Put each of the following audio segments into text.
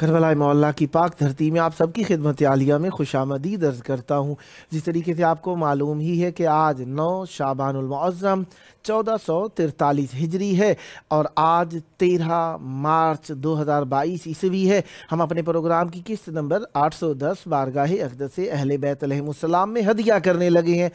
کربلا مولا کی پاک دھرتی میں آپ سب کی خدمت عالیہ میں خوش آمدید عرض کرتا ہوں۔ جس طریقے سے آپ کو معلوم ہی ہے کہ آج 9 شعبان المعظم 1443 ہجری ہے اور آج 13 مارچ 2022 عیسوی ہے۔ ہم اپنے پروگرام کی قسط نمبر 810 بارگاہ اقدس اہل بیت علیہم السلام میں ہدیہ کرنے لگے ہیں۔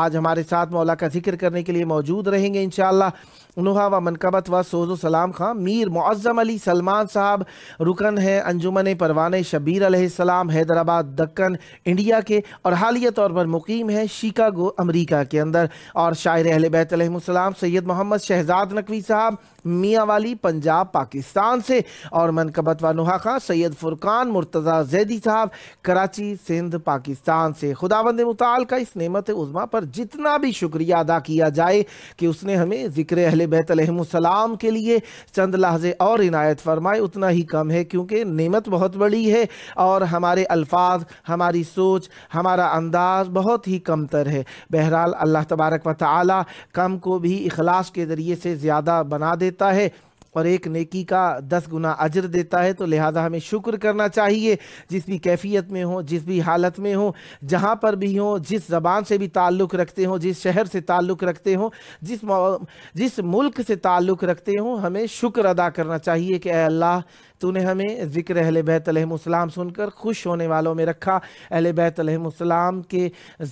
آج ہمارے ساتھ مولا کا ذکر کرنے کے لیے موجود رہیں گے انشاءاللہ نوحہ و منقبت و سوز و سلام خان میر معظم علی سلمان صاحب، رکن ہیں انجمن پروان شبیر علیہ السلام، حیدرآباد دکن انڈیا کے، اور حالیہ طور پر مقیم ہیں شیکاگو امریکہ کے اندر، اور شاعر اہل بیت علیہ السلام سید محمد شہزاد نقوی صاحب میاں والی پنجاب پاکستان سے، اور منقبت و نوحہ خان سید فرقان مرتضی زیدی صاحب کراچی سندھ پاکستان سے۔ خداوند متعال کا اس نعمت عظمیٰ پر جتنا بھی شکریہ ادا کیا جائے کہ اس نے ہمیں ذکر اہل بیت علیہم السلام کے لیے چند لحظے اور عنایت فرمائے اتنا ہی کم ہے، کیونکہ نعمت بہت بڑی ہے اور ہمارے الفاظ، ہماری سوچ، ہمارا انداز بہت ہی کم تر ہے۔ بہرحال اللہ تبارک و تعالی کم کو بھی اخلاص کے ذریعے سے زیادہ بنا دیتا ہے اور ایک نیکی کا 10 گنا اجر دیتا ہے، تو لہذا ہمیں شکر کرنا چاہیے۔ جس بھی کیفیت میں ہوں، جس بھی حالت میں ہوں، جہاں پر بھی ہوں، جس زبان سے بھی تعلق رکھتے ہوں، جس شہر سے تعلق رکھتے ہوں، جس ملک سے تعلق رکھتے ہوں، ہمیں شکر ادا کرنا چاہیے کہ اے اللہ تو نے ہمیں ذکر اہل بیت علیہم السلام سن کر خوش ہونے والوں میں رکھا، اہل بیت علیہم السلام کے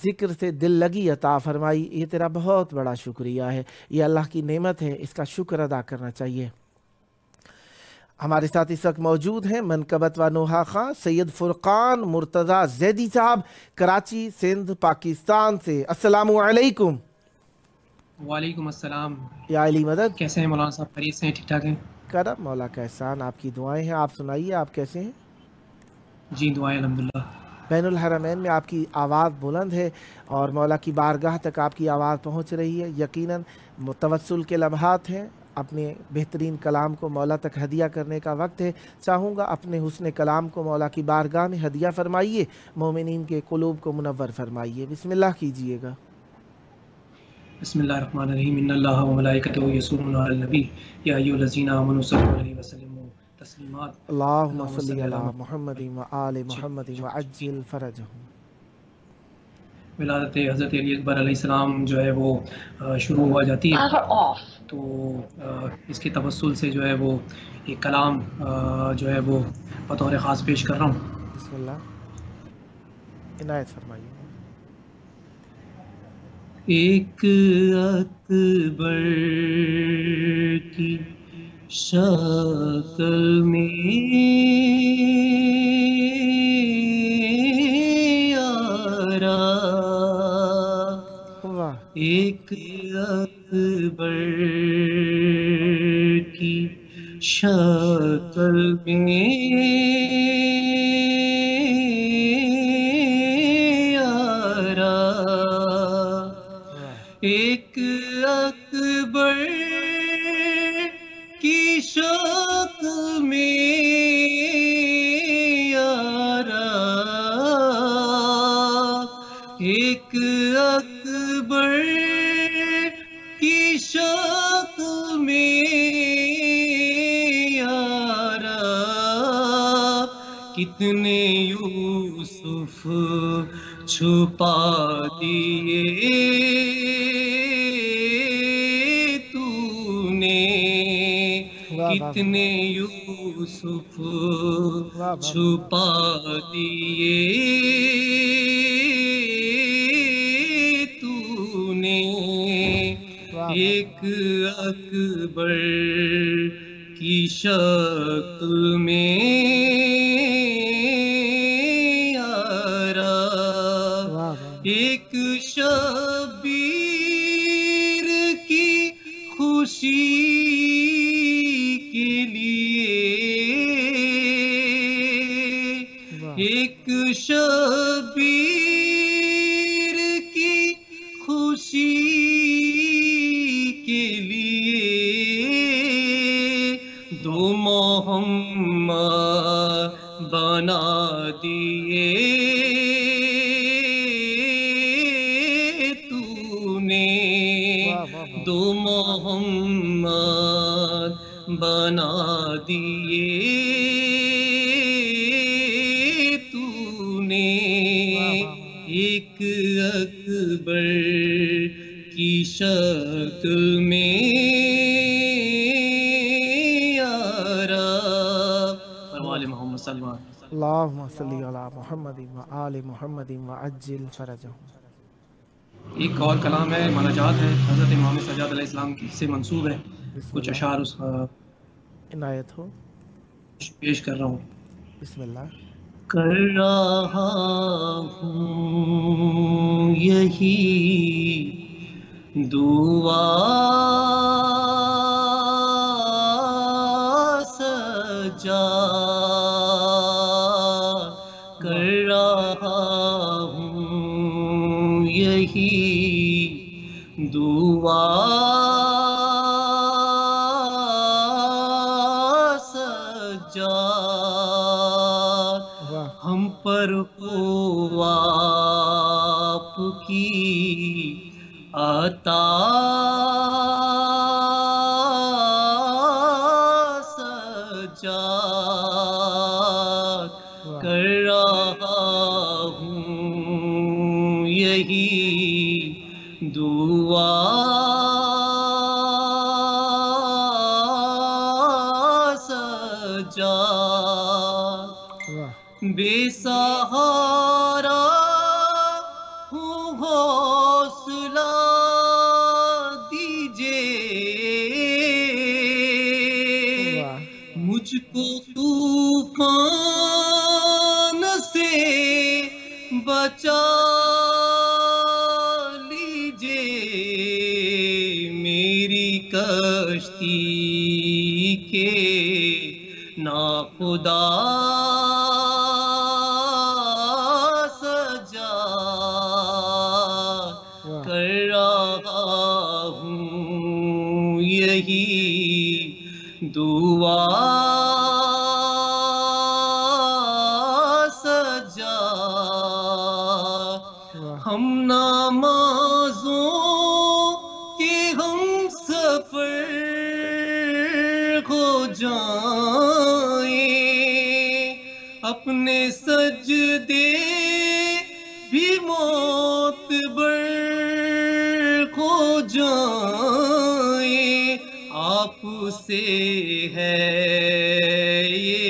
ذکر سے دل لگی عطا فرمائی۔ یہ تیرا بہت بڑا شکریہ ہے، یہ اللہ کی نعمت ہے، اس کا شکر ادا کرنا چاہیے۔ ہمارے ساتھ اس وقت موجود ہیں منقبت و نوحہ خان سید فرقان مرتضی زیدی صاحب کراچی سندھ پاکستان سے۔ السلام علیکم۔ وعلیکم السلام۔ یا علی مدد، کیسے ہیں مولانا صاحب؟ خیریت سے ہیں؟ ٹھیک ٹھاک ہیں؟ کرم مولا کا احسان، آپ کی دعائیں ہیں۔ آپ سنائیے، آپ کیسے ہیں؟ جی دعائیں الحمدللہ۔ بین الحرمین میں آپ کی آواز بلند ہے اور مولا کی بارگاہ تک آپ کی آواز پہنچ رہی ہے، یقیناً توسل کے لمحات ہیں۔ اپنے بہترین کلام کو مولا تک ہدیہ کرنے کا وقت ہے۔ چاہوں گا اپنے حسن کلام کو مولا کی بارگاہ میں ہدیہ فرمائیے، مومنین کے قلوب کو منور فرمائیے۔ بسم اللہ کیجئے گا۔ بسم اللہ الرحمن الرحیم۔ ان اللہ و ملائکتہ یصلون علی النبی یا ایھا الذین آمنوا صلوا علیہ وسلموا تسلیما۔ اللہم صلی علی محمد و آل محمد وعجل فرجہم۔ ولادت حضرت علی اکبر علیہ السلام جو ہے وہ شروع ہوا جاتی ہے، تو اس کے توسل سے جو ہے وہ ایک کلام جو ہے وہ بطور خاص پیش کر رہا ہوں۔ بسم اللہ، عنایت فرمائیے۔ ایک اکبر کی شکل میں ایک اکبر کی شکل میں آرا، ایک اکبر کی شکل میں آرا، ایک اکبر کی شکل میں آرا، کتنے یوسف چھپا دیے تو نے، کتنے یوسف چھپا دیے تو نے، ایک اکبر کی شکل میں آرا، ایک شبیر کی خوشی کے لیے، ایک شبیر کی خوشی کے لیے دو محمد بنا دیے تو نے، دو محمد بنا دیے شکل میں یا رب وآل محمد صلی اللہ علیہ وسلم. اللہم صلی علی محمد و آل محمد وعجل فرجہم. ایک اور کلام ہے مناجات ہے حضرت امام سجاد علیہ السلام سے منسوب ہے. کچھ اشعار اس عنایت ہو پیش کر رہا ہوں. بسم اللہ. کر رہا ہوں یہی دعا سجاد، کر رہا ہوں یہی دعا سجاد، ہم پر ہو آپ کی عطا سجاد، کر رہا ہوں یہی دعا سجاد. بے سہارا ہوں حوصلہ دیجیے، مجھ کو طوفان سے بچا لیجیے، میری کشتی کے ناخدا سجاد، کر رہا ہوں یہی دعا سجاد. ہم نمازوں کے ہم سفر ہو جائیں، اپنے سجدے بھی معتبر ہو جائیں، آپ سے ہے یہ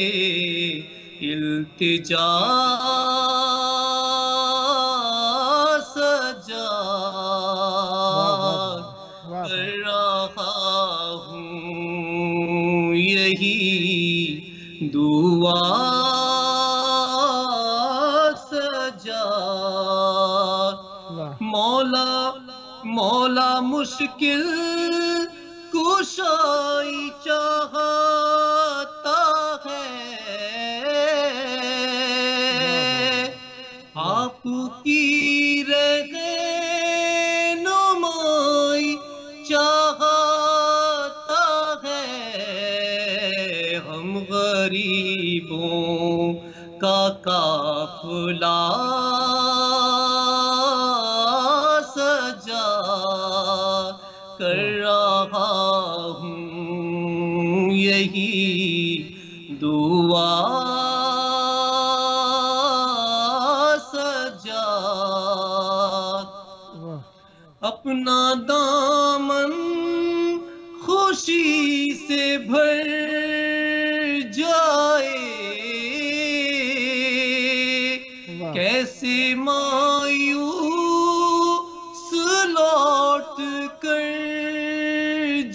التجا سجاد، کر رہا ہوں یہی دعا سجاد. مولا مشکل کشائی چاہتا ہے، آپ کی رہنمائی چاہتا ہے، ہم غریبوں کا قافلہ سجاد، کر رہا ہوں یہی دعا سجاد. اپنا دامن خوشی سے بھر جائے، کیسے مایوس لوٹ کر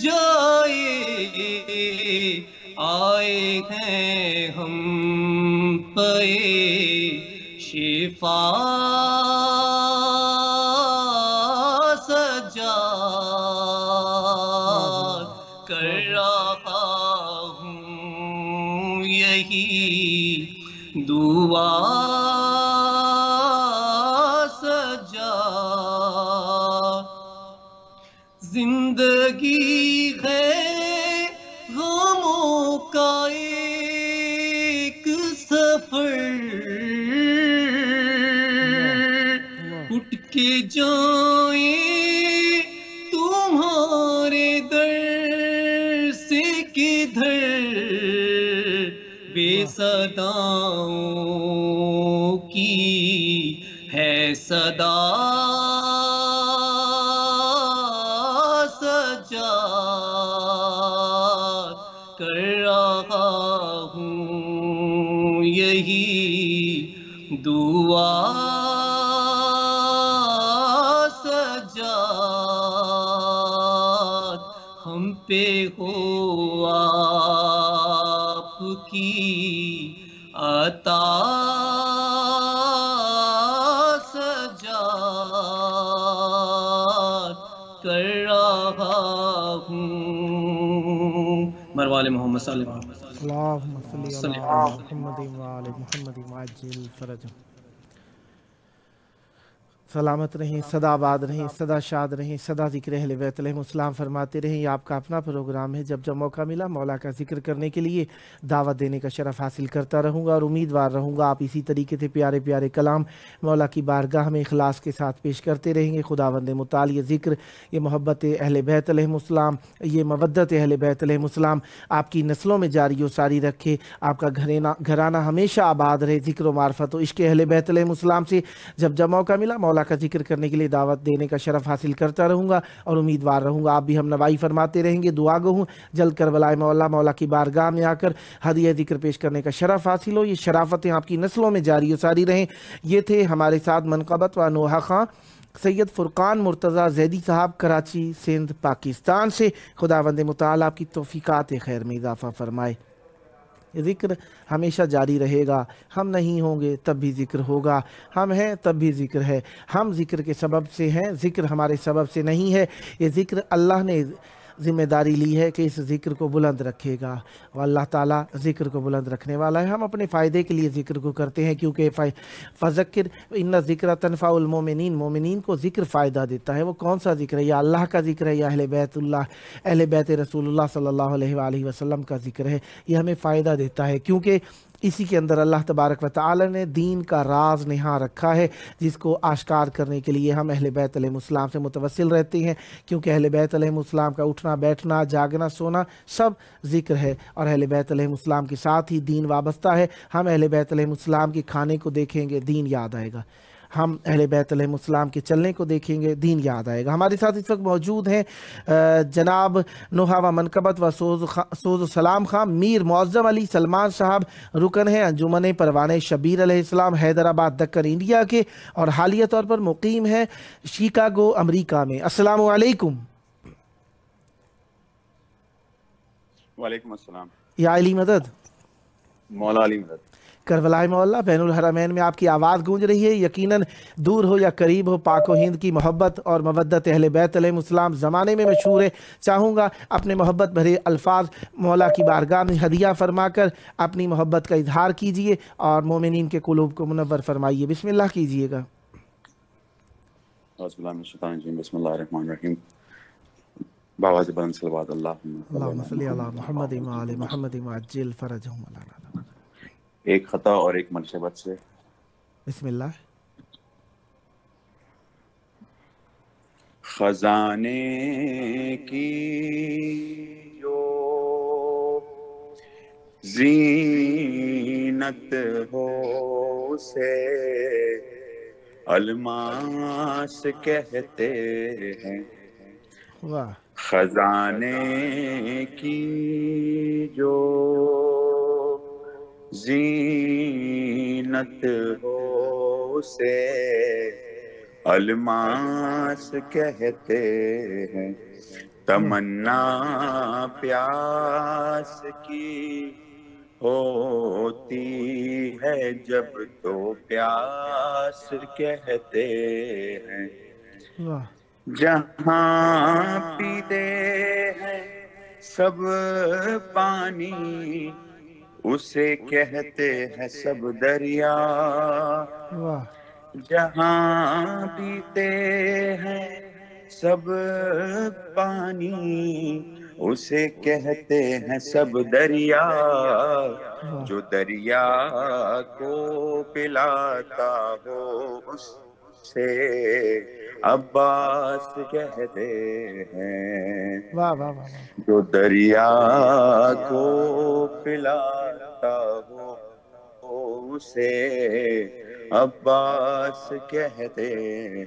جائے، آئے ہیں ہم پہ شفا سجاد، کر رہا ہوں یہی دعا سجاد. زندگی ہے غموں کا ایک سفر، اٹھ کے جائیں تمہارے در سے کدھر، بے صداؤں کی ہے صدا سجاد کر رہا ہوں، یہی دعا سجاد ہم پہ ہو آپ کی عطا سجاد کر رہا ہوں۔ مروال محمد صلی اللہ علیہ وسلم۔ اللہم صلی علی محمد وآل محمد وعجل فرجہم۔ سلامت رہیں، سدا آباد رہیں، سدا شاد رہیں، سدا ذکر اہل بیت علیہم السلام فرماتے رہیں۔ یہ آپ کا اپنا پروگرام ہے، جب جب موقع ملا مولا کا ذکر کرنے کے لیے دعوت دینے کا شرف حاصل کرتا رہوں گا، اور امیدوار رہوں گا آپ اسی طریقے سے پیارے پیارے کلام مولا کی بارگاہ میں اخلاص کے ساتھ پیش کرتے رہیں گے۔ خداوند متعال یہ ذکر، یہ محبت اہل بیت علیہم السلام، یہ مودت اہل بیت علیہم السلام آپ کی نسلوں میں جاری و ساری رکھے، آپ کا گھرانہ ہمیشہ آباد رہے ذکر و معرفت و عشق اہل بیت علیہم السلام سے جب جب موقع ملا مولا کا ذکر کرنے کے لیے دعوت دینے کا شرف حاصل کرتا رہوں گا، اور امیدوار رہوں گا آپ بھی ہم نوائی فرماتے رہیں گے۔ دعا گو ہوں جلد کربلائے مولا کی بارگاہ میں آ کر ہدیہ ذکر پیش کرنے کا شرف حاصل ہو، یہ شرافتیں آپ کی نسلوں میں جاری و ساری رہیں۔ یہ تھے ہمارے ساتھ منقبت و نوحہ خان سید فرقان مرتضیٰ زیدی صاحب، کراچی سندھ پاکستان سے۔ خداوند متعال آپ کی توفیقات خیر میں اضافہ فرمائے۔ ذکر ہمیشہ جاری رہے گا، ہم نہیں ہوں گے تب بھی ذکر ہوگا، ہم ہیں تب بھی ذکر ہے، ہم ذکر کے سبب سے ہیں، ذکر ہمارے سبب سے نہیں ہے۔ یہ ذکر اللہ نے ذمہ داری لی ہے کہ اس ذکر کو بلند رکھے گا، اور اللہ تعالیٰ ذکر کو بلند رکھنے والا ہے۔ ہم اپنے فائدے کے لیے ذکر کو کرتے ہیں، کیونکہ فذکر ان ذکر تنفع المومنین، مومنین کو ذکر فائدہ دیتا ہے۔ وہ کون سا ذکر ہے؟ یا اللہ کا ذکر ہے، یا اہل بیت رسول اللہ صلی اللہ علیہ وآلہ وسلم کا ذکر ہے، یہ ہمیں فائدہ دیتا ہے، کیونکہ اسی کے اندر اللہ تبارک و تعالی نے دین کا راز نہا رکھا ہے، جس کو آشکار کرنے کے لیے ہم اہل بیت علیہم السلام سے متوسل رہتے ہیں، کیونکہ اہل بیت علیہم السلام کا اٹھنا بیٹھنا جاگنا سونا سب ذکر ہے، اور اہل بیت علیہم السلام کے ساتھ ہی دین وابستہ ہے۔ ہم اہل بیت علیہم السلام کے کھانے کو دیکھیں گے، دین یاد آئے گا، ہم اہل بیت علیہم السلام کے چلنے کو دیکھیں گے، دین یاد آئے گا۔ ہمارے ساتھ اس وقت موجود ہیں جناب نوحہ و منقبت و سوز و سلام خان میر معظم علی سلمان صاحب، رکن ہیں انجمن پروان شبیر علیہ السلام حیدرآباد دکن انڈیا کے، اور حالیہ طور پر مقیم ہیں شیکاگو امریکہ میں۔ السلام علیکم۔ وعلیکم السلام۔ یا علی مدد، مولا علی مدد۔ کربلائے مولا بین الحرمین میں آپ کی آواز گونج رہی ہے، یقیناً دور ہو یا قریب ہو، پاک و ہند کی محبت اور مودت اہل بیت علیہم السلام زمانے میں مشہور ہے۔ چاہوں گا اپنے محبت بھرے الفاظ مولا کی بارگاہ میں ہدیہ فرما کر اپنی محبت کا اظہار کیجئے اور مومنین کے قلوب کو منور فرمائیے۔ بسم اللہ کیجئے گا۔ بسم اللہ الرحمن الرحیم۔ باواز بلند صلوات اللہم صلی علی محمد وآل محمد وعجل فرجہم۔ ایک خطا اور ایک منشبت سے۔ بسم اللہ۔ خزانے کی جو زینت ہو اسے الماس کہتے ہیں۔ واہ۔ خزانے کی جو زینت ہو اسے الماس کہتے ہیں۔ تمنا پیاس کی ہوتی ہے جب تو پیاس کہتے ہیں۔ جہاں پیتے ہیں سب پانی اسے کہتے ہیں سب دریا۔ جہاں پیتے ہیں سب پانی اسے کہتے ہیں سب دریا۔ جو دریا کو پلاتا ہو اسے عباس کہتے ہیں۔ جو دریا کو پلاتا ہو اسے عباس کہتے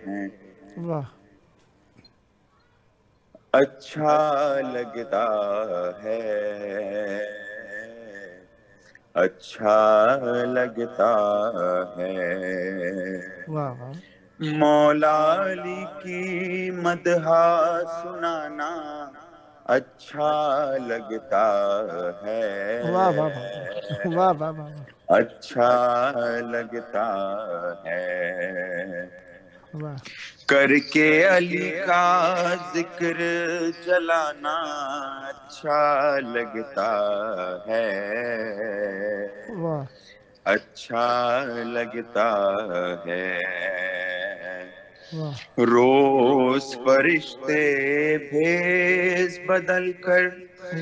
ہیں۔ اچھا لگتا ہے، اچھا لگتا ہے، واہ واہ مولا علی کی مدح سنانا اچھا لگتا ہے، واہ واہ واہ واہ واہ اچھا لگتا ہے، واہ کر کے علی کا ذکر چلانا اچھا لگتا ہے، واہ اچھا لگتا ہے، واہ روز فرشتے بھیس بدل کر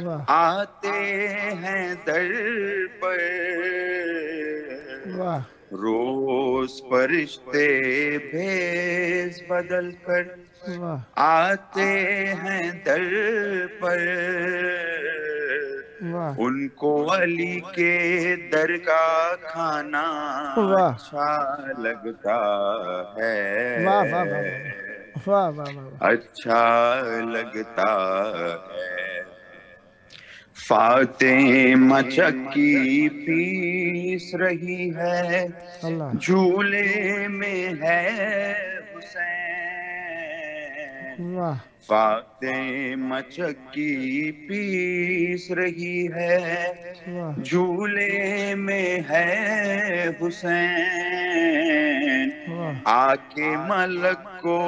واہ آتے ہیں در پر، واہ روز فرشتے بھیس بدل کر واہ آتے ہیں در پر، واہ ان کو علی کے در کا کھانا واہ اچھا لگتا ہے، واہ واہ واہ واہ واہ واہ اچھا لگتا ہے، فاطمہ چکی پیس رہی ہے، اللہ جھولے میں ہے حسین، واہ فاطمہ چکی پیس رہی ہے، واہ جھولے میں ہے حسین، واہ آ کے ملک کو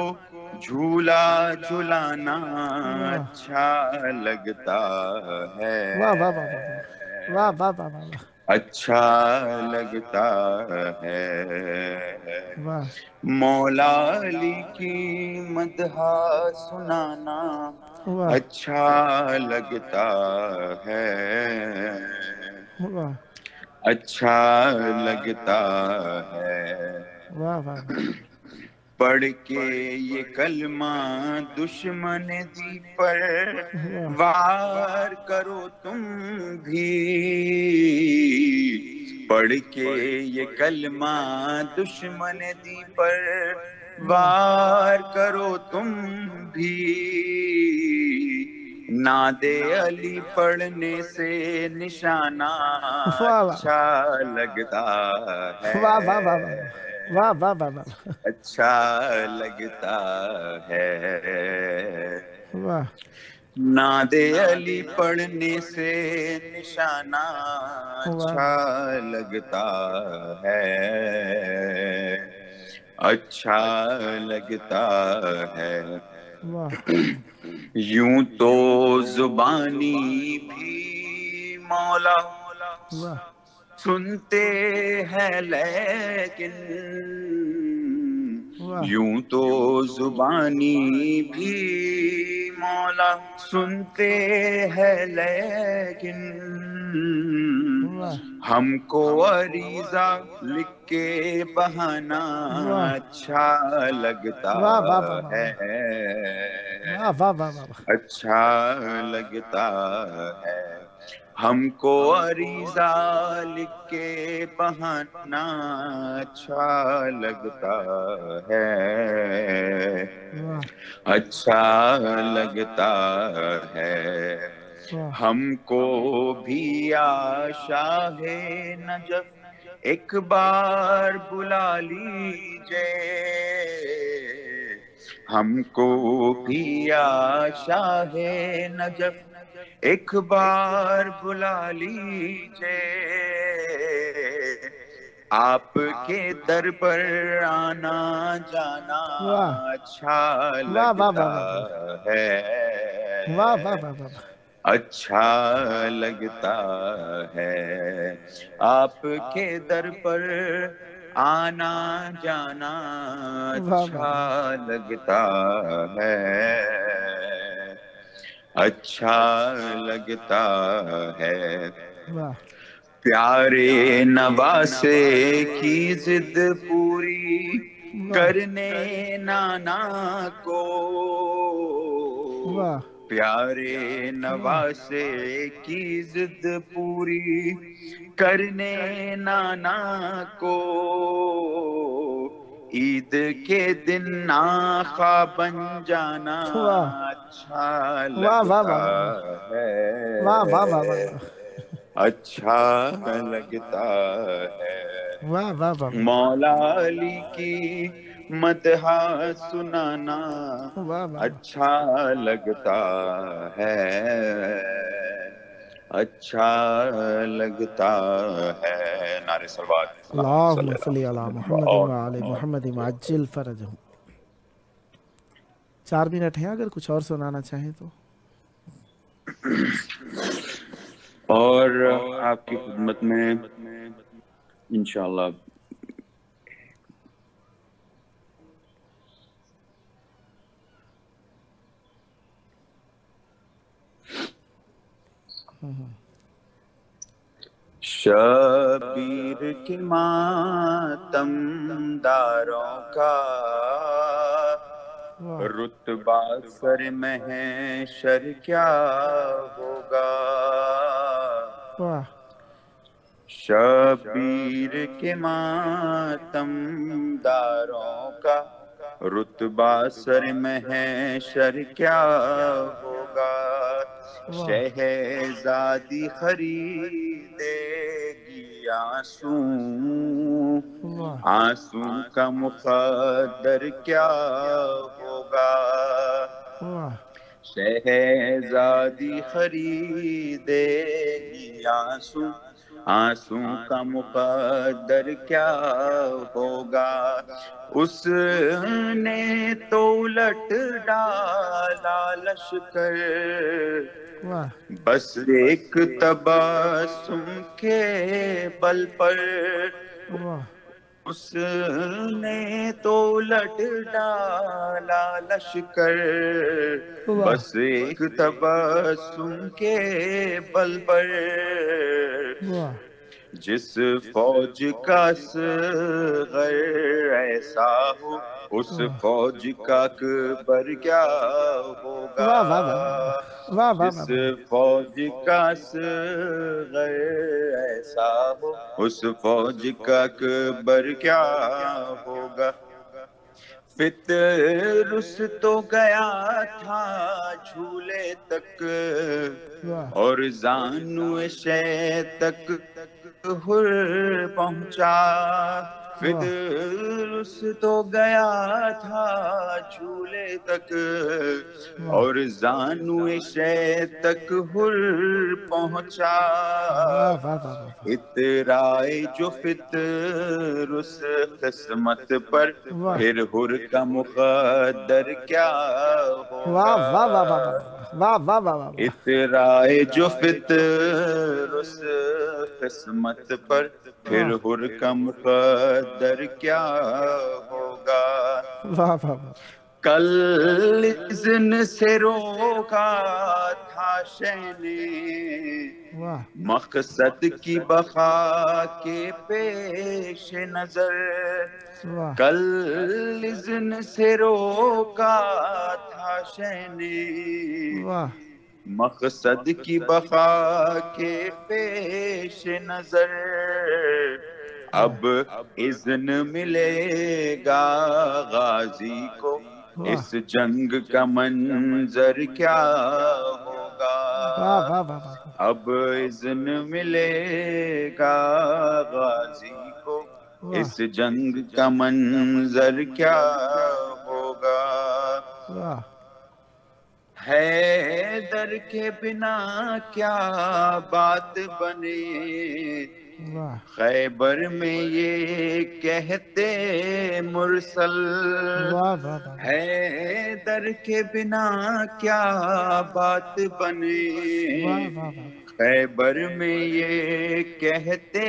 جھولا جھلانا اچھا لگتا ہے، واہ واہ واہ واہ واہ واہ واہ اچھا لگتا ہے، واہ مولا علی کی مدح سنانا واہ اچھا لگتا ہے، واہ اچھا لگتا ہے، واہ واہ پڑھ کے یہ کلمہ دشمن دی پر وار کرو تم بھی، پڑھ کے یہ کلمہ دشمن دی پر وار کرو تم بھی، ناد علی پڑھنے سے نشانہ اچھا لگتا ہے، واہ واہ واہ واہ واہ واہ واہ اچھا لگتا ہے، واہ ناد علی پڑھنے سے نشانہ اچھا لگتا ہے، اچھا لگتا ہے، واہ یوں تو زبانی بھی مولا واہ سنتے ہیں لیکن، واہ یوں تو زبانی بھی مولا سنتے ہیں لیکن، واہ ہم کو عریضہ لکھ کے بہانا واہ اچھا لگتا واہ واہ واہ ہے، واہ واہ واہ واہ اچھا لگتا ہے، ہم کو عریضہ لکھ کے بہانا اچھا لگتا ہے، واہ اچھا لگتا ہے، ہم کو بھی شاہ نجف ایک بار بلا لیجئے، ہم کو بھی شاہ نجف ایک بار بلا لیجئے، آپ کے در پر آنا جانا اچھا لگتا ہے، واہ واہ واہ واہ اچھا لگتا ہے، آپ کے در پر آنا جانا اچھا لگتا ہے، اچھا لگتا ہے، واہ پیارے نواسے کی ضد پوری کرنے نانا کو، واہ پیارے نواسے کی ضد پوری کرنے نانا کو، عید کے دن آقا بن جانا اچھا لگتا ہے، واہ واہ واہ واہ اچھا لگتا ہے، واہ واہ واہ مولا علی کی مدح سنانا اچھا لگتا ہے، اچھا لگتا ہے۔ نعرہ صلوات اللہم صلی علی محمد وعلی محمد وعجل فرجہم۔ 4 منٹ ہیں، اگر کچھ اور سنانا چاہیں تو۔ اور آپ کی خدمت میں انشاءاللہ شبیر کے ماتم داروں کا رتبہ سر محشر کیا ہوگا، شبیر کے ماتم داروں کا رتبہ سر محشر کیا ہوگا، شہزادی خریدے گی آنسو، آنسو کا مقدر کیا ہوگا، شہزادی خریدے گی آنسو، آنسو کا مقدر کیا ہوگا، اس نے تو الٹ ڈالا لشکر، بس ایک تبسم کے بل پر، اس نے تو الٹ ڈالا لشکر، بس ایک تبسم کے بل پر، جس فوج کا اصغر ایسا ہو اس فوج کا اکبر کیا ہوگا، جس فوج کا اصغر ایسا ہو اس فوج کا اکبر کیا ہوگا، فطرس تو گیا تھا جھولے تک اور زانو شے تک حر پہنچا، فطرس تو گیا تھا جھولے تک اور زانو شے تک حر پہنچا، اترائے جو فطرس قسمت پر پھر حر کا مقدر کیا ہوگا، اترائے جو فطرس قسمت پر پھر حر کا مقدر کیا ہوگا، کل اذن سے روکا تھا شہ نے مقصد کی بقا کے پیش نظر، کل اذن سے روکا تھا شہ نے مقصد کی بقا کے پیش نظر، اب اذن ملے گا غازی کو اس جنگ کا منظر کیا ہوگا، اب اذن ملے گا غازی کو اس جنگ کا منظر کیا ہوگا، حیدر کے بنا کیا بات بنے خیبر میں یہ کہتے مرسل، حیدر کے بنا کیا بات بنے خیبر میں یہ کہتے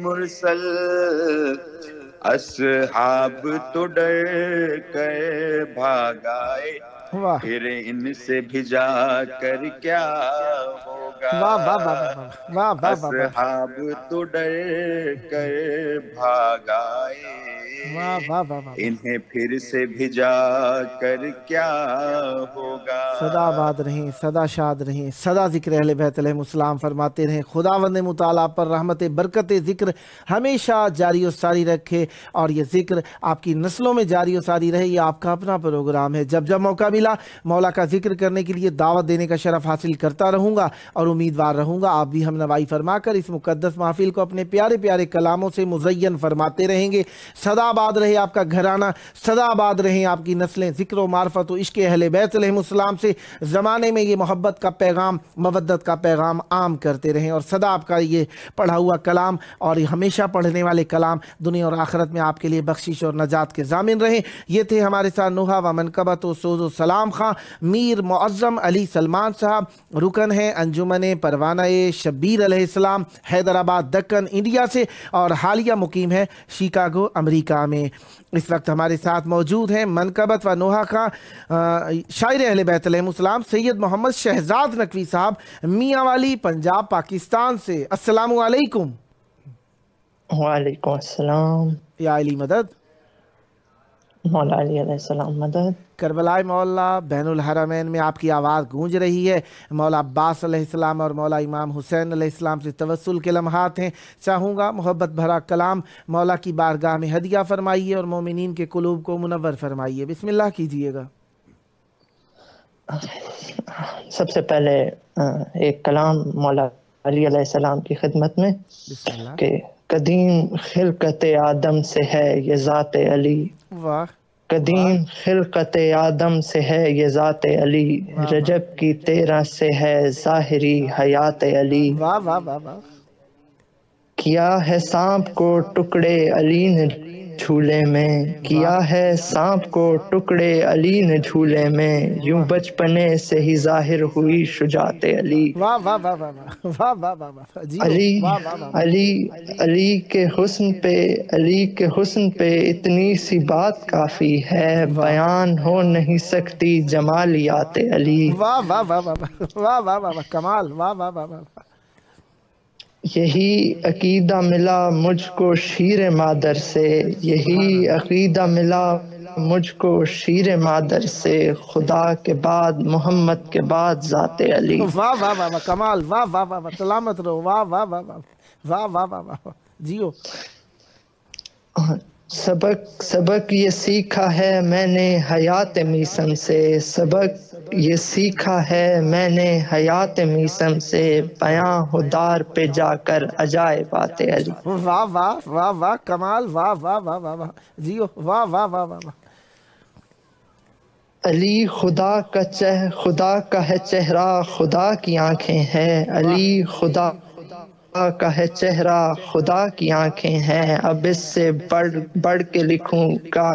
مرسل، اصحاب تو ڈر کر بھاگ آئے پھر ان سے بھجا کر کیا ہوگا، اصحاب تو ڈر کر بھاگ آئے واہ واہ واہ واہ، انہیں پھر سے بھجا کر کیا ہوگا. صدا آباد رہیں، صدا شاد رہیں، صدا ذکر اہل بیت علیہ السلام فرماتے رہیں. خداوند مطالعہ پر رحمت برکت ذکر ہمیشہ جاری و ساری رکھے، اور یہ ذکر آپ کی نسلوں میں جاری و ساری رہے. یہ آپ کا اپنا پروگرام ہے. جب جب موقع ملا مولا کا ذکر کرنے کے لیے دعوت دینے کا شرف حاصل کرتا رہوں گا، اور امیدوار رہوں گا آپ بھی ہم نوائی فرما کر اس مقدس محفل کو اپنے پیارے پیارے کلاموں سے مزین فرماتے رہیں گے. صدا آباد رہے آپ کا گھرانہ، صدا آباد رہیں آپ کی نسلیں. ذکر و معرفت و عشق اہل بیت علیہ السلام سے زمانے میں یہ محبت کا پیغام، مودت کا پیغام عام کرتے رہیں. اور صدا آپ کا یہ پڑھا ہوا کلام اور یہ ہمیشہ پڑھنے والے کلام دنیا اور آخرت میں آپ کے لیے بخشش اور نجات کے ضامن رہیں. یہ تھے ہمارے ساتھ نوحہ و منقبت و سوز و سلام خاں میر معظم علی سلمان صاحب، رکن ہیں انجمن پروانہ شبیر علیہ السلام، حیدرآباد دکن انڈیا سے، اور حالیہ مقیم ہے شیکاگو امریکہ میں. اس وقت ہمارے ساتھ موجود ہیں منقبت و نوحہ خاں شاعر اہل بیت علیہ السلام سید محمد شہزاد نقوی صاحب، میاں والی پنجاب پاکستان سے. السلام علیکم. وعلیکم السلام. یا علی مدد. مولا علی علیہ السلام مدد. کربلائے مولا بین الحرمین میں آپ کی آواز گونج رہی ہے. مولا عباس علیہ السلام اور مولا امام حسین علیہ السلام سے توسل کے لمحات ہیں. چاہوں گا محبت بھرا کلام مولا کی بارگاہ میں ہدیہ فرمائیے اور مومنین کے قلوب کو منور فرمائیے. بسم اللہ کیجئے گا. سب سے پہلے ایک کلام مولا علی علیہ السلام کی خدمت میں بسم اللہ. کہ قدیم خلقت آدم سے ہے یہ ذات علی. واہ. قدیم خلقت آدم سے ہے یہ ذات علی. رجب کی 13 سے ہے ظاہری حیات علی. واہ واہ واہ واہ. کیا ہے سانپ کو ٹکڑے علی نے جھولے میں. کیا ہے سانپ کو ٹکڑے علی نے جھولے میں. یوں بچپنے سے ہی ظاہر ہوئی شجاعت علی. واہ واہ واہ واہ واہ واہ واہ واہ. جی علی واہ واہ واہ. علی کے حسن پہ اتنی سی بات کافی ہے. بیان ہو نہیں سکتی جمالیات علی. واہ واہ واہ واہ واہ واہ واہ واہ. کمال. واہ واہ واہ واہ. یہی عقیدہ ملا مجھ کو شیر مادر سے. یہی عقیدہ ملا مجھ کو شیر مادر سے. خدا کے بعد محمد کے بعد ذات علی. واہ واہ واہ واہ. کمال. واہ واہ واہ واہ. سلامت رہو. واہ واہ واہ واہ واہ واہ واہ واہ. جیو. سبق یہ سیکھا ہے میں نے حیات میسم سے. سبق یہ سیکھا ہے میں نے حیات میسم سے. بیاں ہو دار پہ جا کر عجائبات علی. واہ واہ واہ واہ. کمال. واہ واہ واہ واہ واہ. جیو. واہ واہ واہ واہ واہ. علی خدا کا ہے چہرہ خدا کی آنکھیں ہیں. علی خدا کا ہے چہرہ خدا کی آنکھیں ہیں. اب اس سے بڑھ کے لکھوں گا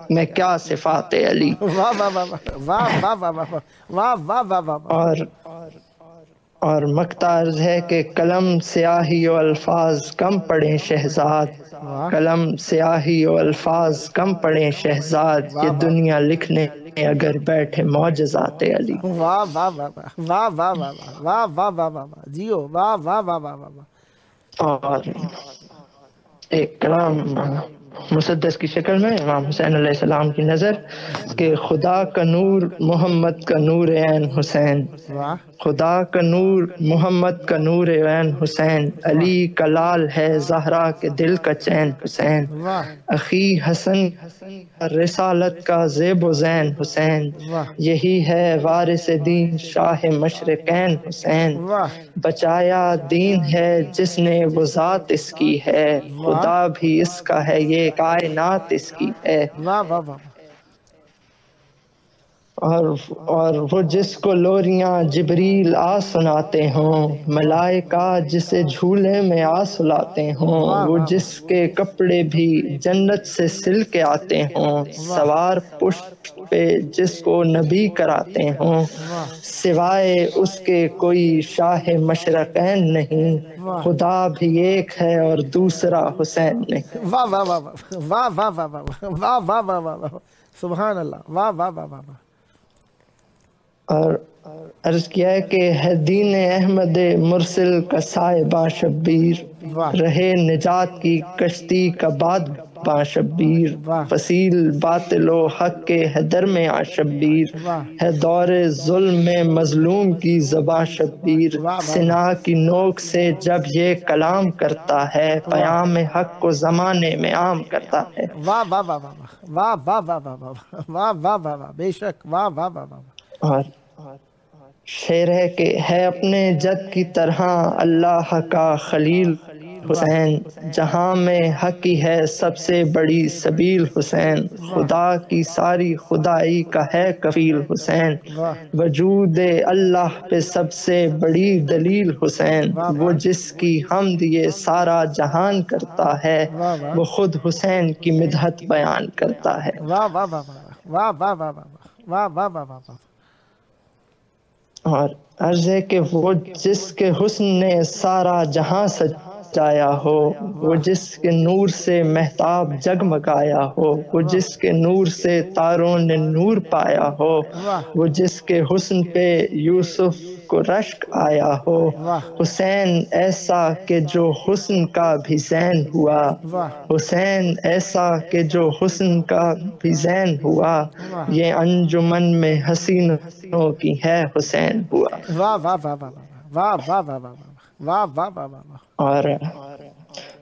میں کیا صفات علی. واہ واہ واہ واہ واہ واہ واہ واہ واہ واہ واہ. اور مقتعرض ہے کہ قلم سیاہی و الفاظ کم پڑھیں شہزاد. قلم سیاہی و الفاظ کم پڑھیں شہزاد. یہ دنیا لکھنے اگر بیٹھے معجزات علی. واہ واہ واہ واہ واہ واہ واہ واہ واہ واہ. جیو. واہ واہ واہ واہ واہ. اور ایک کلام مسدس کی شکل میں امام حسین علیہ السلام کی نظر کہ خدا کا نور محمد کا نور عین حسین. خدا کا نور محمد کا نور عین حسین. علی کا لال ہے زہرا کے دل کا چین حسین. اخی حسن رسالت کا زیب و زین حسین. یہی ہے وارث دین شاہ مشرقین حسین. بچایا دین ہے جس نے وہ ذات اس کی ہے. خدا بھی اس کا ہے یہ کائنات اس کی ہے. اور وہ جس کو لوریاں جبریل آ سناتے ہوں. ملائکہ جسے جھولے میں آ سلاتے ہوں. وہ جس کے کپڑے بھی جنت سے سل کے آتے ہوں. سوار پشت پہ جس کو نبی کراتے ہوں. سوائے اس کے کوئی شاہ مشرقین نہیں. خدا بھی ایک ہے اور دوسرا حسین نہیں. واہ واہ واہ واہ واہ واہ واہ واہ واہ واہ واہ. سبحان اللہ. واہ واہ واہ واہ. اور عرض کیا ہے کہ ہے دین احمد مرسل کا صاحبہ شبیر. رہے نجات کی کشتی کا باں شبیر، فصیل باطل و حق کے ہے درمیاں شبیر، ہے دور ظلم میں مظلوم کی زباں شبیر، سنا کی نوک سے جب یہ کلام کرتا ہے، پیام حق کو زمانے میں عام کرتا ہے۔ واہ واہ واہ واہ واہ واہ واہ واہ واہ واہ واہ واہ، بے شک، واہ واہ واہ واہ۔ اور شعر ہے کہ ہے اپنے جد کی طرح اللہ کا خلیل حسین، جہاں میں حق ہی ہے سب سے بڑی سبیل حسین، خدا کی ساری خدائی کا ہے کفیل حسین، وجود اللہ پہ سب سے بڑی دلیل حسین، وہ جس کی حمد یہ سارا جہان کرتا ہے، وہ خود حسین کی مدحت بیان کرتا ہے۔ واہ واہ واہ واہ واہ واہ واہ واہ واہ واہ۔ اور عرض ہے کہ وہ جس کے حسن نے سارا جہاں سجایا ہو، وہ جس کے نور سے مہتاب جگمگایا ہو، وہ جس کے نور سے تاروں نے نور پایا ہو، وہ جس کے حسن پہ یوسف کو رشک آیا ہو، حسین ایسا کہ جو حسن کا بھی زین ہوا، حسین ایسا کہ جو حسن کا بھی زین ہوا، یہ انجمن میں حسینوں کی ہے حسین ہوا۔ واہ واہ واہ واہ واہ واہ واہ واہ واہ واہ واہ۔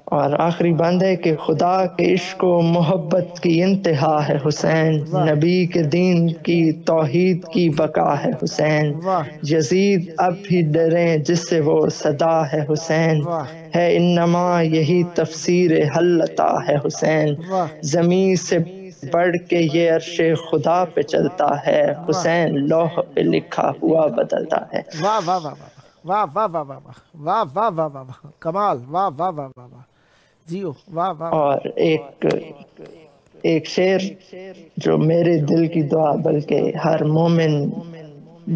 اور آخری بند ہے کہ خدا کے عشق و محبت کی انتہا ہے حسین، نبی کے دین کی توحید کی بقا ہے حسین، یزید اب بھی ڈریں جس سے وہ صدا ہے حسین، ہے انما یہی تفسیر حل عطا ہے حسین، زمین سے بڑھ کے یہ عرش خدا پہ چلتا ہے، حسین لوح پہ لکھا ہوا بدلتا ہے۔ واہ واہ واہ واہ واہ واہ واہ واہ واہ واہ واہ واہ، کمال، واہ واہ واہ واہ واہ، جیو، واہ واہ۔ اور ایک شعر جو میرے دل کی دعا، بلکہ ہر مومن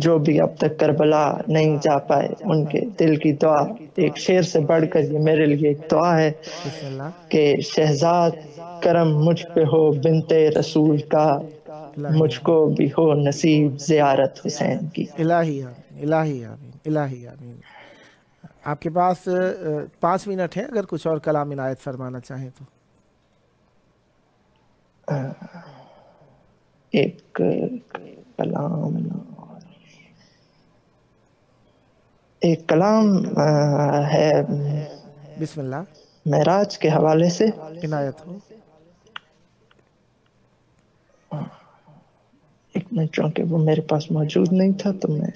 جو بھی اب تک کربلا نہیں جا پائے ان کے دل کی دعا، ایک شعر سے بڑھ کر یہ میرے لیے ایک دعا ہے کہ شہزاد کرم مجھ پہ ہو بنت رسول کا، مجھ کو بھی ہو نصیب زیارت حسین کی۔ الہی آمین، الہی آمین، الہی آمین۔ آپ کے پاس 5 منٹ ہیں، اگر کچھ اور کلام عنایت فرمانا چاہیں تو۔ ایک کلام ہے بسم اللہ، معراج کے حوالے سے، عنایت ہو۔ ایک منٹ، چونکہ وہ میرے پاس موجود نہیں تھا تو میں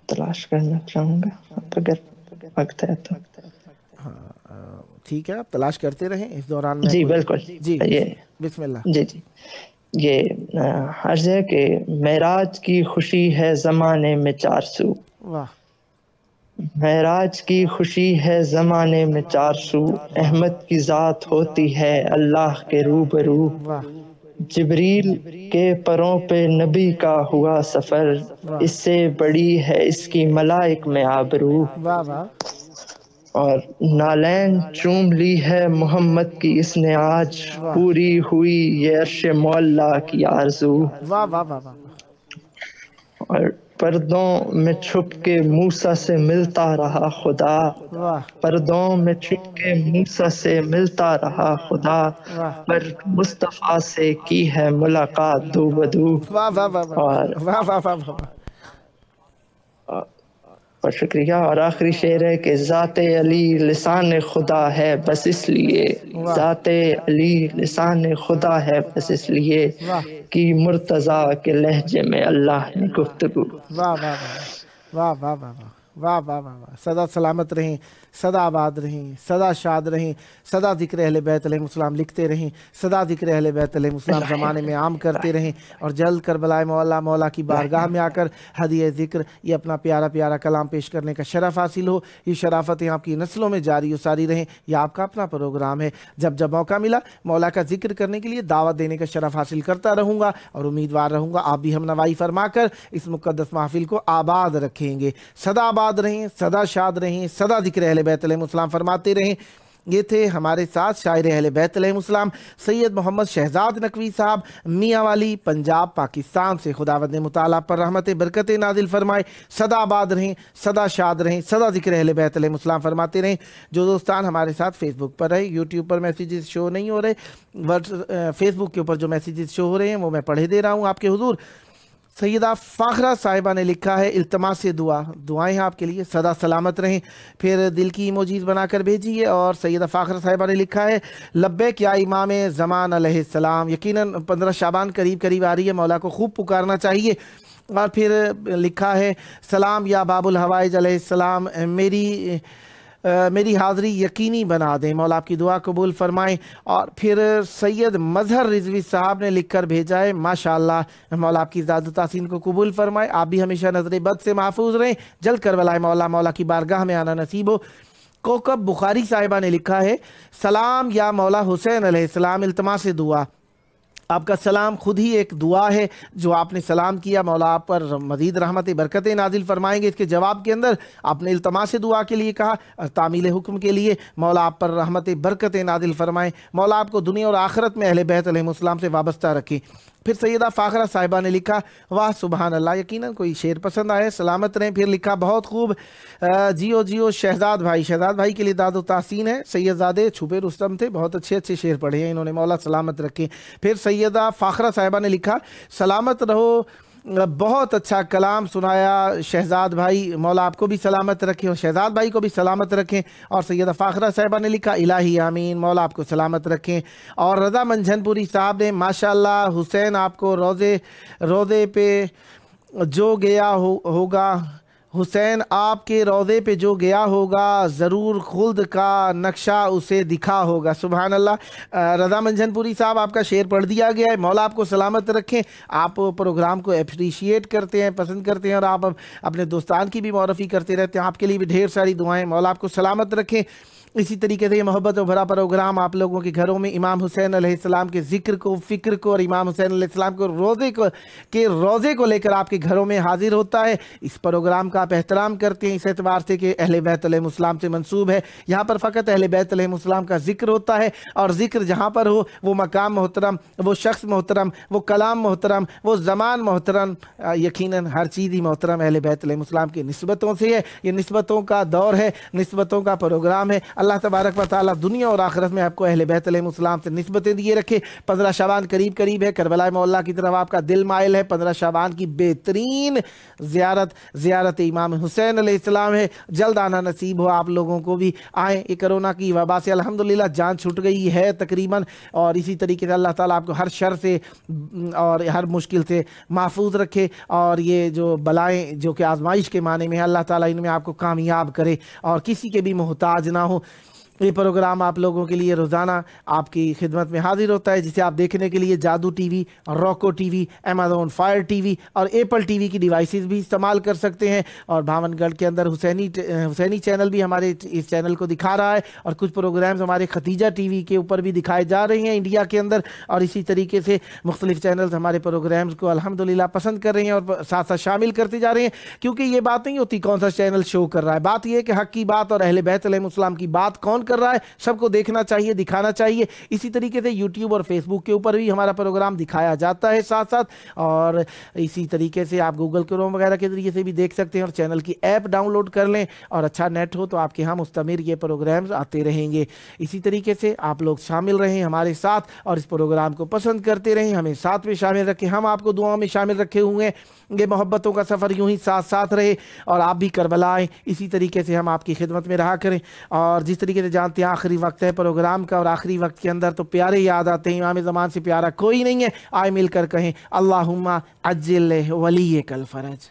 تلاش کرنا چاہوں گا، اگر وقت ہے تو۔ ٹھیک ہے، آپ تلاش کرتے رہیں اس دوران میں۔ جی بالکل، جی بسم اللہ۔ جی یہ عرض ہے کہ معراج کی خوشی ہے زمانے میں 400، واہ، معراج کی خوشی ہے زمانے میں 400، احمد کی ذات ہوتی ہے اللہ کے روبرو، جبریل کے پروں پہ نبی کا ہوا سفر، اس سے بڑی ہے اس کی ملائک میں آبرو، اور نالین چوم لی ہے محمد کی اس نے آج، پوری ہوئی یہ عرش مولا کی آرزو، اور پردوں میں چھپ کے موسیٰ سے ملتا رہا خدا، پردوں میں چھپ کے موسیٰ سے ملتا رہا خدا، پر مصطفیٰ سے کی ہے ملاقات دو بدو، اور شکریہ۔ اور آخری شعر ہے کہ ذات علی لسان خدا ہے بس اس لیے، ذات علی لسان خدا ہے بس اس لیے، کی مرتضیٰ کے لہجے میں اللہ نے گفتگو۔ واہ واہ واہ واہ واہ واہ واہ واہ، سدا سلامت رہیں، سدا آباد رہیں، سدا شاد رہیں، سدا ذکر اہل بیت علیہ السلام لکھتے رہیں، سدا ذکر اہل بیت علیہ السلام زمانے میں عام کرتے رہیں، اور جلد کربلائے مولا کی بارگاہ میں آ کر ہدیہ ذکر یہ اپنا پیارا پیارا کلام پیش کرنے کا شرف حاصل ہو۔ یہ شرافتیں آپ کی نسلوں میں جاری و ساری رہیں۔ یہ آپ کا اپنا پروگرام ہے، جب موقع ملا مولا کا ذکر کرنے کے لیے دعوت دینے کا شرف حاصل کرتا رہوں گا، اور امیدوار رہوں گا آپ بھی ہم نوائی فرما کر اس مقدس محفل کو آباد رکھیں گے۔ سدا آباد رہیں، سدا شاد رہیں، سدا ذکر اہل بیت علیہ السلام فرماتے رہیں۔ یہ تھے ہمارے ساتھ شاعر اہل بیت علیہ السلام سید محمد شہزاد نقوی صاحب میاں والی پنجاب پاکستان سے۔ خداوند متعالی پر رحمت برکت نازل فرمائے، سدا آباد رہیں، سدا شاد رہیں، سدا ذکر اہل بیت علیہ السلام فرماتے رہیں۔ جو دوستان ہمارے ساتھ فیس بک پر رہے، یوٹیوب پر میسیجز شو نہیں ہو رہے، فیس بک کے اوپر جو میسیجز شو ہو رہے ہیں وہ میں پڑھے دے رہا ہوں آپ کے حضور۔ سیدہ فاخرہ صاحبہ نے لکھا ہے التماس دعا، دعائیں ہیں آپ کے لیے، سدا سلامت رہیں، پھر دل کی ایموجیز بنا کر بھیجیے۔ اور سیدہ فاخرہ صاحبہ نے لکھا ہے لبیک یا امام زمان علیہ السلام، یقیناً 15 شعبان قریب آ رہی ہے، مولا کو خوب پکارنا چاہیے۔ اور پھر لکھا ہے سلام یا باب الحوائج علیہ السلام، میری حاضری یقینی بنا دیں، مولا آپ کی دعا قبول فرمائیں۔ اور پھر سید مظہر رضوی صاحب نے لکھ کر بھیجا ہے ماشاءاللہ، مولا آپ کی زیادہ تحسین کو قبول فرمائے، آپ بھی ہمیشہ نظر بد سے محفوظ رہیں، جلد کربلائے مولا کی بارگاہ میں آنا نصیب ہو۔ کوکب بخاری صاحبہ نے لکھا ہے سلام یا مولا حسین علیہ السلام، التماس دعا، آپ کا سلام خود ہی ایک دعا ہے، جو آپ نے سلام کیا مولا آپ پر مزید رحمت برکتیں نازل فرمائیں گے۔ اس کے جواب کے اندر آپ نے التماس دعا کے لیے کہا اور تعمیل حکم کے لیے مولا آپ پر رحمت برکتیں نازل فرمائیں، مولا آپ کو دنیا اور آخرت میں اہل بیت علیہ السلام سے وابستہ رکھیں۔ پھر سیدہ فاخرہ صاحبہ نے لکھا واہ سبحان اللہ، یقیناً کوئی شعر پسند آئے، سلامت رہیں۔ پھر لکھا بہت خوب، جیو شہزاد بھائی کے لیے داد و تحسین ہے، سید زادے چھپے رستم تھے، بہت اچھے شعر پڑھے ہیں انہوں نے، مولا سلامت رکھیں۔ پھر سیدہ فاخرہ صاحبہ نے لکھا سلامت رہو، بہت اچھا کلام سنایا شہزاد بھائی، مولا آپ کو بھی سلامت رکھیں اور شہزاد بھائی کو بھی سلامت رکھیں۔ اور سیدہ فاخرہ صاحبہ نے لکھا الہی آمین، مولا آپ کو سلامت رکھیں۔ اور رضا منجھن پوری صاحب نے ماشاءاللہ حسین آپ کو روضے پہ جو گیا ہوگا، حسین آپ کے روضے پہ جو گیا ہوگا ضرور خلد کا نقشہ اسے دکھا ہوگا۔ سبحان اللہ، رضا منجھن پوری صاحب آپ کا شعر پڑھ دیا گیا ہے، مولا آپ کو سلامت رکھیں۔ آپ پروگرام کو اپریشیٹ کرتے ہیں، پسند کرتے ہیں اور آپ اپنے دوستان کی بھی معرفی کرتے رہتے ہیں، آپ کے لیے بھی ڈھیر ساری دعائیں، مولا آپ کو سلامت رکھیں۔ اسی طریقے سے یہ محبت و بھرا پروگرام آپ لوگوں کے گھروں میں امام حسین علیہ السلام کے ذکر کو، فکر کو اور امام حسین علیہ السلام کو روزے کو لے کر آپ کے گھروں میں حاضر ہوتا ہے۔ اس پروگرام کا آپ احترام کرتے ہیں اس اعتبار سے کہ اہل بیت علیہ السلام سے منسوب ہے، یہاں پر فقط اہل بیت علیہ السلام کا ذکر ہوتا ہے، اور ذکر جہاں پر ہو وہ مقام محترم، وہ شخص محترم، وہ کلام محترم، وہ زمان محترم، یقیناً ہر چیز ہی محترم اہل بیت علیہ السلام کی نسبتوں سے ہے۔ یہ نسبتوں کا دور ہے، نسبتوں کا پروگرام ہے۔ اللہ تبارک و تعالیٰ دنیا اور آخرت میں آپ کو اہل بیت علیہ السلام سے نسبتیں دیے رکھے۔ 15 شعبان قریب ہے، کربلا مولا کی طرف آپ کا دل مائل ہے، 15 شعبان کی بہترین زیارت امام حسین علیہ السلام ہے، جلد آنا نصیب ہو آپ لوگوں کو بھی، آئیں۔ یہ کرونا کی وبا سے الحمدللہ جان چھٹ گئی ہے تقریباً، اور اسی طریقے سے اللہ تعالیٰ آپ کو ہر شر سے اور ہر مشکل سے محفوظ رکھے، اور یہ جو بلائیں جو کہ آزمائش کے معنی میں اللہ تعالیٰ ان میں آپ کو کامیاب کرے اور کسی کے بھی محتاج نہ ہو۔ یہ پروگرام آپ لوگوں کے لیے روزانہ آپ کی خدمت میں حاضر ہوتا ہے، جسے آپ دیکھنے کے لیے جادو ٹی وی، روکو T V, Amazon fire T V اور ایپل ٹی وی کی ڈیوائسز بھی استعمال کر سکتے ہیں۔ اور بھاون گڑھ کے اندر حسینی چینل بھی ہمارے اس چینل کو دکھا رہا ہے، اور کچھ پروگرامز ہمارے ختیجہ ٹی وی کے اوپر بھی دکھائے جا رہے ہیں انڈیا کے اندر، اور اسی طریقے سے مختلف چینلز ہمارے پروگرامز کو الحمدللہ پسند کر رہے ہیں اور ساتھ ساتھ شامل کرتے جا رہے ہیں، کیونکہ یہ بات نہیں ہوتی کون سا چینل شو کر رہا ہے، بات یہ ہے کہ حق کی بات اور اہل بیت علیہ السلام کی بات کون کر رہا ہے، سب کو دیکھنا چاہیے، دکھانا چاہیے۔ اسی طریقے سے یوٹیوب اور فیس بک کے اوپر بھی ہمارا پروگرام دکھایا جاتا ہے ساتھ ساتھ، اور اسی طریقے سے آپ گوگل کروم وغیرہ کے ذریعے سے بھی دیکھ سکتے ہیں، اور چینل کی ایپ ڈاؤن لوڈ کر لیں، اور اچھا نیٹ ہو تو آپ کے ہاں مستمر یہ پروگرامز آتے رہیں گے۔ اسی طریقے سے آپ لوگ شامل رہیں ہمارے ساتھ، اور اس پروگرام کو پسند کرتے رہیں، ہمیں ساتھ میں شامل رکھیں، ہم آپ کو دعاؤں میں شامل رکھے ہوئے ہیں۔ یہ محبتوں کا سفر یوں ہی ساتھ رہے، اور آپ بھی کربلا آئیں، اسی طریقے سے ہم آپ کی خدمت میں رہا کریں۔ اور جس طریقے سے جانتے ہیں آخری وقت ہے پروگرام کا، اور آخری وقت کے اندر تو پیارے یاد آتے ہیں، امام زمان سے پیارا کوئی نہیں ہے، آئے مل کر کہیں اللہم عجل ولیک الفرج۔